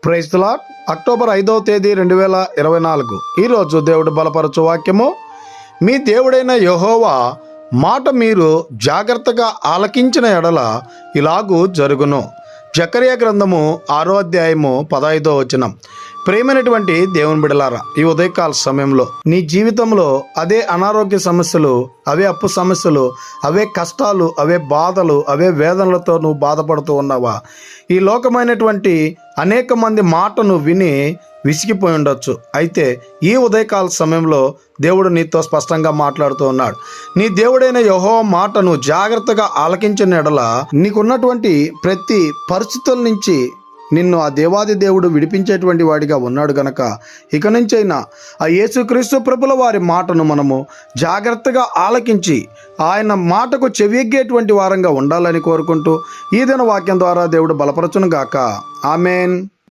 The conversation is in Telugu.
Praise the lord. అక్టోబర్ 5వ తేదీ 2024. ఈరోజు దేవుడు బలపరచు వాక్యము, మీ దేవుడైన యెహోవా మాట మీరు జాగ్రత్తగా ఆలకించిన ఎడల ఇలాగూ జరుగును. జకర్యా గ్రంథము 6వ అధ్యాయము 15వ వచనం. ప్రేమైనటువంటి దేవుని బిడలారా, ఈ ఉదయకాల సమయంలో నీ జీవితంలో అదే అనారోగ్య సమస్యలు, అవే అప్పు సమస్యలు, అవే కష్టాలు, అవే బాధలు, అవే వేదనలతో నువ్వు బాధపడుతూ ఉన్నావా? ఈ లోకమైనటువంటి అనేక మంది మాటను విని విసిగిపోయి ఉండొచ్చు. అయితే ఈ ఉదయకాల సమయంలో దేవుడు నీతో స్పష్టంగా మాట్లాడుతూ ఉన్నాడు. నీ దేవుడైన యెహోవా మాటను జాగ్రత్తగా ఆలకించిన ఎడల నీకున్నటువంటి ప్రతి పరిస్థితుల నుంచి నిన్ను ఆ దేవాది దేవుడు విడిపించేటువంటి వాడిగా ఉన్నాడు గనక ఇక నుంచైనా ఆ యేసుక్రీస్తు ప్రభుల వారి మాటను మనము జాగ్రత్తగా ఆలకించి ఆయన మాటకు చెవియగ్గేటువంటి వారంగా ఉండాలని కోరుకుంటూ ఈ దిన వాక్యం ద్వారా దేవుడు బలపరచును గాక. ఆమేన్.